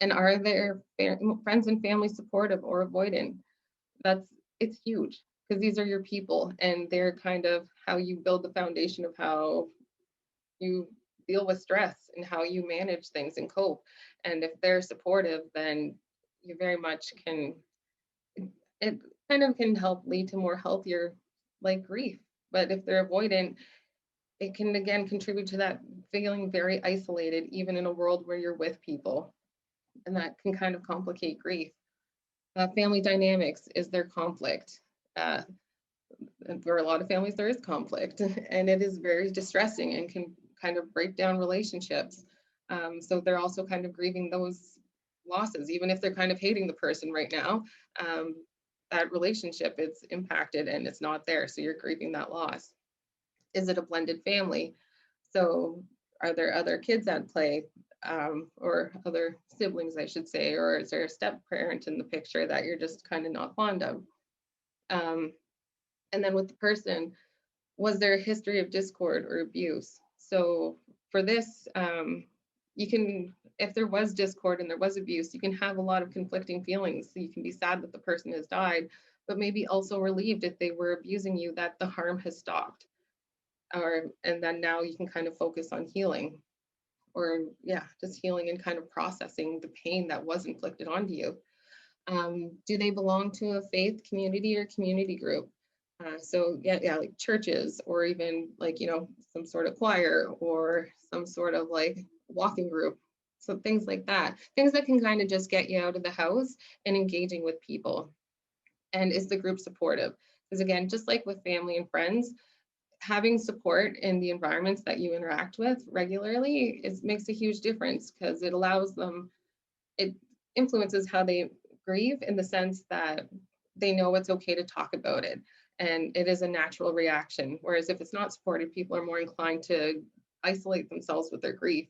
And are their friends and family supportive or avoidant? It's huge, because these are your people and they're kind of how you build the foundation of how you deal with stress and how you manage things and cope. And if they're supportive, then you very much can, it kind of can help lead to more healthier grief. But if they're avoidant, it can again contribute to that feeling very isolated, even in a world where you're with people. And that can kind of complicate grief. Family dynamics, is there conflict? And for a lot of families, there is conflict, and it is very distressing and can kind of break down relationships. So they're also kind of grieving those losses, even if they're kind of hating the person right now. That relationship is impacted and it's not there, so you're grieving that loss. Is it a blended family? So are there other kids at play, or other siblings, I should say, or is there a step parent in the picture that you're just kind of not fond of? And then with the person, was there a history of discord or abuse? So for this, you can if there was discord and there was abuse, you can have a lot of conflicting feelings. So you can be sad that the person has died, but maybe also relieved if they were abusing you that the harm has stopped. And then now you can kind of focus on healing, or yeah, just healing and kind of processing the pain that was inflicted onto you. Do they belong to a faith community or community group? So yeah, like churches, or even like, some sort of choir or some sort of like walking group. So things like that, things that can kind of just get you out of the house and engaging with people. And is the group supportive? Because again, just like with family and friends, having support in the environments that you interact with regularly makes a huge difference, because it influences how they grieve, in the sense that they know it's okay to talk about it and it is a natural reaction. Whereas if it's not supported, people are more inclined to isolate themselves with their grief.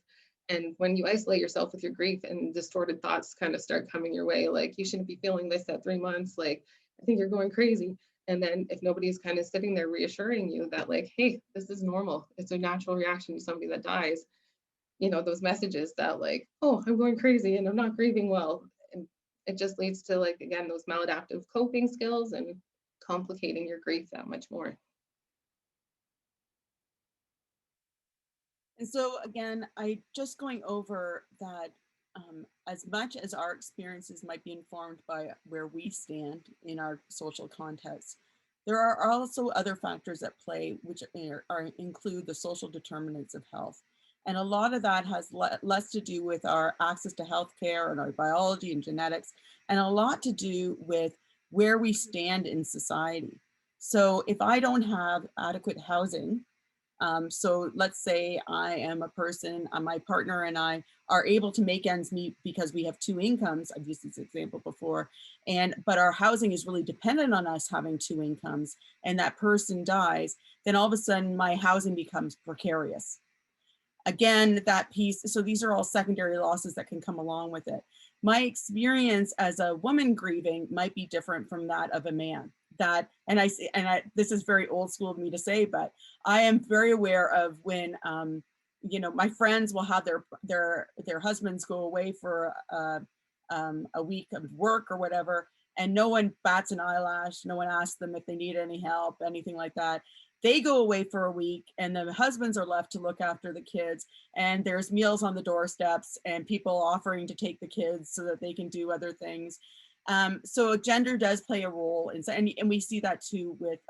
And when you isolate yourself with your grief, and distorted thoughts kind of start coming your way, like, you shouldn't be feeling this at 3 months, like, I think you're going crazy. And then if nobody's kind of sitting there reassuring you that, like, hey, this is normal, it's a natural reaction to somebody that dies, those messages that, like, oh, I'm going crazy and I'm not grieving well. And it just leads to, like, again, those maladaptive coping skills and complicating your grief that much more. And so again, I just going over that, as much as our experiences might be informed by where we stand in our social context, there are also other factors at play, which include the social determinants of health. And a lot of that has less to do with our access to healthcare and our biology and genetics, and a lot to do with where we stand in society. So if I don't have adequate housing, so let's say I am a person, my partner and I are able to make ends meet because we have two incomes. I've used this example before, but our housing is really dependent on us having two incomes, and that person dies, then all of a sudden my housing becomes precarious. Again, that piece, so these are all secondary losses that can come along with it. My experience as a woman grieving might be different from that of a man. This is very old school of me to say, but I am very aware of when, my friends will have their husbands go away for a week of work or whatever, and no one bats an eyelash, no one asks them if they need any help, anything like that. They go away for a week, and the husbands are left to look after the kids, and there's meals on the doorsteps and people offering to take the kids so that they can do other things. So gender does play a role, and we see that too with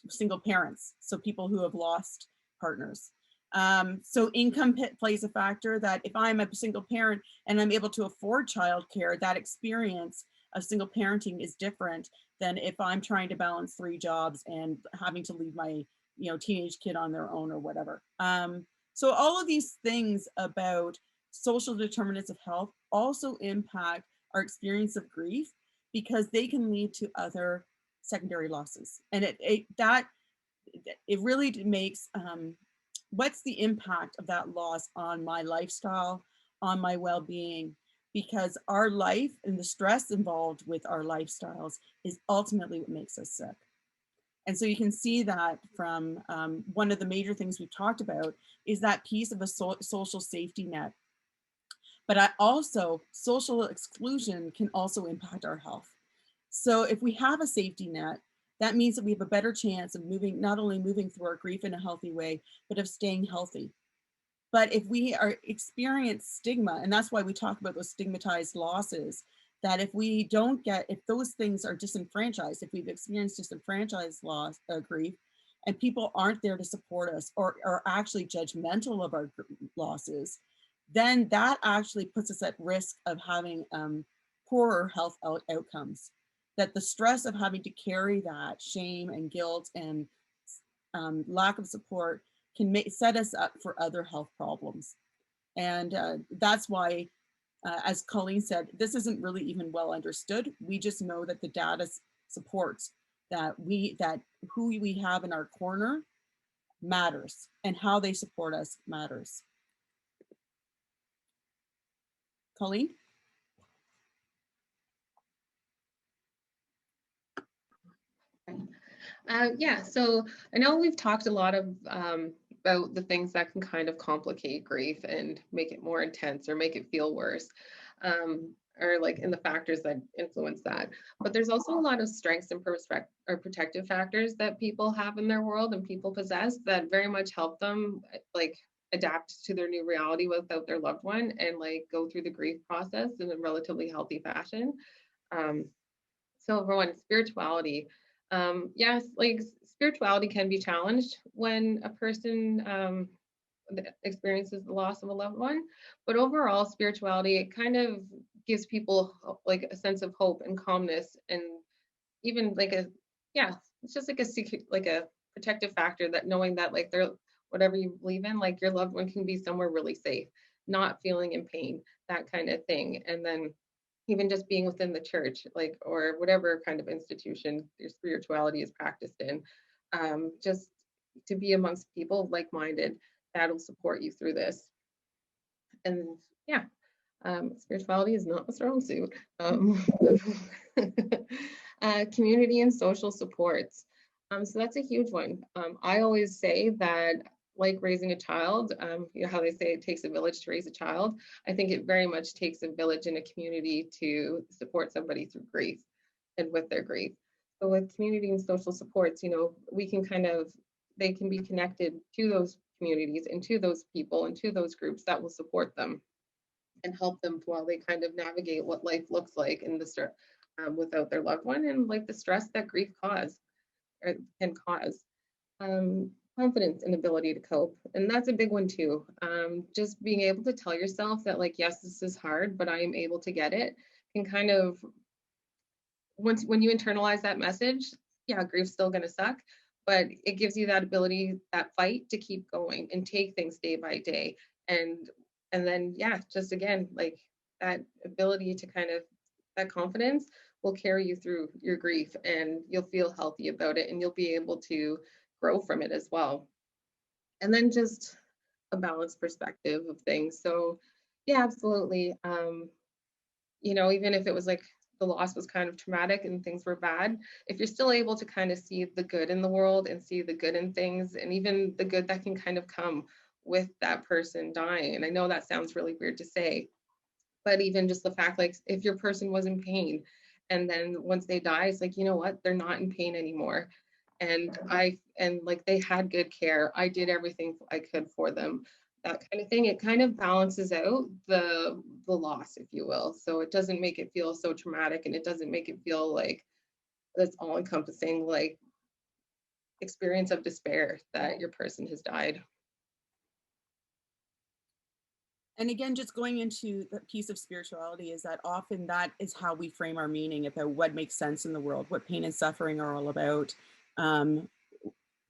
single parents, so people who have lost partners. So income plays a factor, that if I'm a single parent and I'm able to afford childcare, that experience of single parenting is different than if I'm trying to balance 3 jobs and having to leave my teenage kid on their own or whatever. So all of these things about social determinants of health also impact our experience of grief, because they can lead to other secondary losses. And it really makes, what's the impact of that loss on my lifestyle, on my well-being, because our life and the stress involved with our lifestyles is ultimately what makes us sick. And so you can see that from one of the major things we've talked about is that piece of a social safety net. But also social exclusion can also impact our health. So if we have a safety net, that means that we have a better chance of not only moving through our grief in a healthy way, but of staying healthy. But if we experience stigma, and that's why we talk about those stigmatized losses, that if those things are disenfranchised, if we've experienced disenfranchised loss, grief, and people aren't there to support us, or are actually judgmental of our losses, then that actually puts us at risk of having poorer health outcomes. That the stress of having to carry that shame and guilt and lack of support can set us up for other health problems. And that's why, as Colleen said, this isn't really even well understood. We just know that the data supports that who we have in our corner matters, and how they support us matters. Colleen? Yeah, so I know we've talked a lot of about the things that can kind of complicate grief and make it more intense or make it feel worse, or like in the factors that influence that. But there's also a lot of strengths and protective factors that people have in their world and people possess that very much help them like adapt to their new reality without their loved one and like go through the grief process in a relatively healthy fashion. So for one, spirituality. Yes, like spirituality can be challenged when a person experiences the loss of a loved one, but overall spirituality, it kind of gives people like a sense of hope and calmness, and even like a, yeah, it's just like a secret, like a protective factor, that knowing that like they're, whatever you believe in, like your loved one can be somewhere really safe, not feeling in pain, that kind of thing. And then even just being within the church, like, or whatever kind of institution your spirituality is practiced in, just to be amongst people like-minded that'll support you through this. And yeah, spirituality is not a strong suit. Community and social supports. So that's a huge one. I always say that, like raising a child, you know how they say it takes a village to raise a child. I think it very much takes a village and a community to support somebody through grief and with their grief. So with community and social supports, you know, we can kind of, they can be connected to those communities and to those people and to those groups that will support them and help them while they kind of navigate what life looks like in the without their loved one, and like the stress that grief can cause. Confidence and ability to cope, and that's a big one too. Just being able to tell yourself that like, yes, this is hard, but I am able to get it, can kind of, when you internalize that message, yeah, grief's still going to suck, but it gives you that ability, that fight to keep going and take things day by day. And then, yeah, just again, like that ability to kind of, that confidence will carry you through your grief, and you'll feel healthy about it, and you'll be able to grow from it as well. And then just a balanced perspective of things. So yeah, absolutely. You know, even if it was like the loss was kind of traumatic and things were bad, if you're still able to kind of see the good in the world and see the good in things, and even the good that can kind of come with that person dying. And I know that sounds really weird to say, but even just the fact, like if your person was in pain and then once they die, it's like, you know what, they're not in pain anymore. And like they had good care. I did everything I could for them, that kind of thing. It kind of balances out the loss, if you will. So it doesn't make it feel so traumatic, and it doesn't make it feel like this all encompassing like experience of despair that your person has died. And again, just going into the piece of spirituality is that often that is how we frame our meaning about what makes sense in the world, what pain and suffering are all about,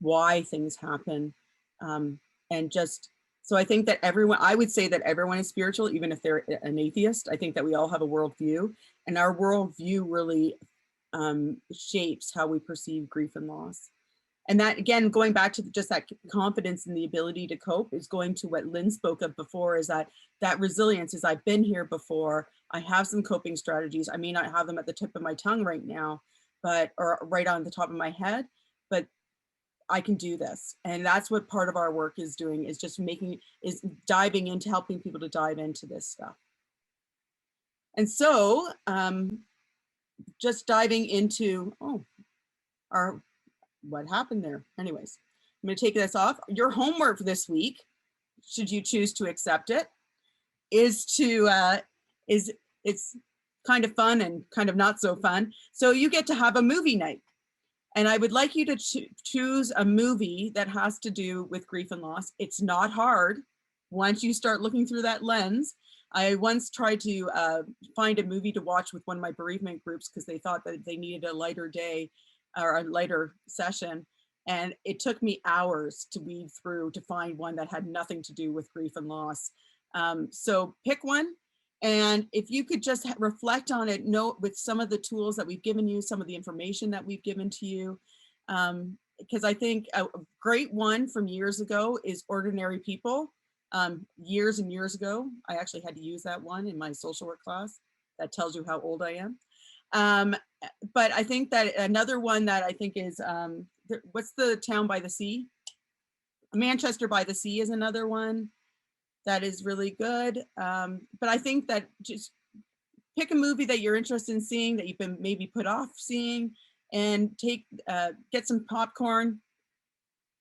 why things happen. And just, so I think that everyone, I would say that everyone is spiritual, even if they're an atheist. I think that we all have a worldview, and our worldview really shapes how we perceive grief and loss. And that, again, going back to just that confidence and the ability to cope is going to what Lynn spoke of before, is that resilience is, I've been here before. I have some coping strategies. I may not have them at the tip of my tongue right now, but, or right on the top of my head, but I can do this. And that's what part of our work is doing, is just diving into, helping people to dive into this stuff. And so just diving into, what happened there? Anyways, I'm going to take this off. Your homework this week, should you choose to accept it, is to, it's kind of fun and kind of not so fun. So you get to have a movie night. And I would like you to choose a movie that has to do with grief and loss. It's not hard once you start looking through that lens. I once tried to find a movie to watch with one of my bereavement groups because they thought that they needed a lighter day or a lighter session. And it took me hours to weed through to find one that had nothing to do with grief and loss. So pick one. And if you could just reflect on it, note with some of the tools that we've given you, some of the information that we've given to you, because I think a great one from years ago is Ordinary People. Years and years ago, I actually had to use that one in my social work class. That tells you how old I am. But I think that another one that I think is, what's the town by the sea? Manchester by the Sea is another one that is really good. But I think that just pick a movie that you're interested in seeing, that you've been maybe put off seeing, and get some popcorn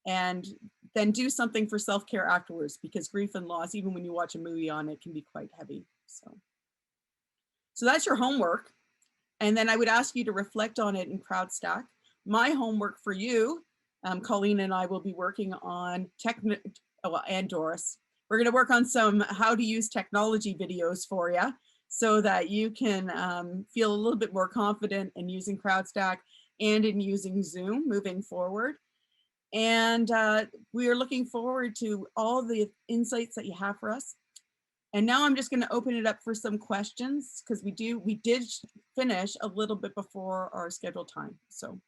and then do something for self-care afterwards, because grief and loss, even when you watch a movie on it, can be quite heavy. So that's your homework. And then I would ask you to reflect on it in CrowdStack. My homework for you, Colleen and I will be working on and Doris, we're going to work on some how to use technology videos for you so that you can feel a little bit more confident in using CrowdStack and in using Zoom moving forward. And we are looking forward to all the insights that you have for us. And now I'm just going to open it up for some questions, because we did finish a little bit before our scheduled time. So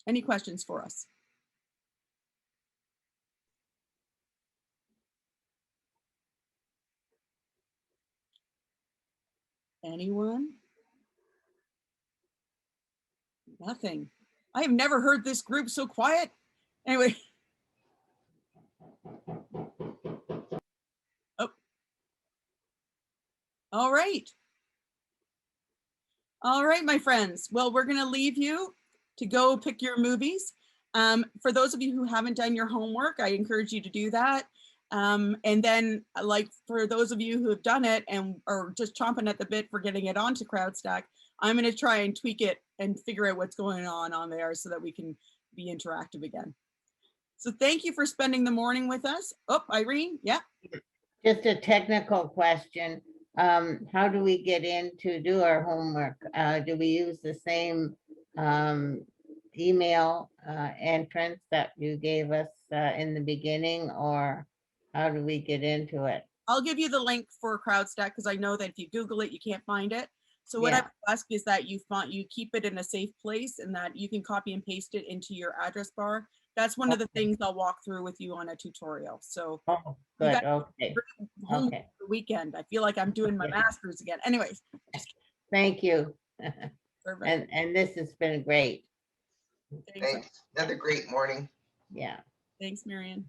any questions for us? Anyone? Nothing. I have never heard this group so quiet. Anyway. Oh. All right. All right, my friends. Well, we're going to leave you to go pick your movies. For those of you who haven't done your homework, I encourage you to do that. And then, like, for those of you who have done it and are just chomping at the bit for getting it onto CrowdStack, I'm going to try and tweak it and figure out what's going on there so that we can be interactive again. So thank you for spending the morning with us. Oh, Irene, yeah. Just a technical question. How do we get in to do our homework? Do we use the same email entrance that you gave us in the beginning, or how do we get into it? I'll give you the link for CrowdStack, because I know that if you Google it, you can't find it. So what I would ask is that you keep it in a safe place, and that you can copy and paste it into your address bar. That's one of the things I'll walk through with you on a tutorial. So good. Okay. Okay. The weekend. I feel like I'm doing my master's again. Anyways. Thank you. Perfect. And this has been great. Thanks. Another great morning. Yeah. Thanks, Marianne.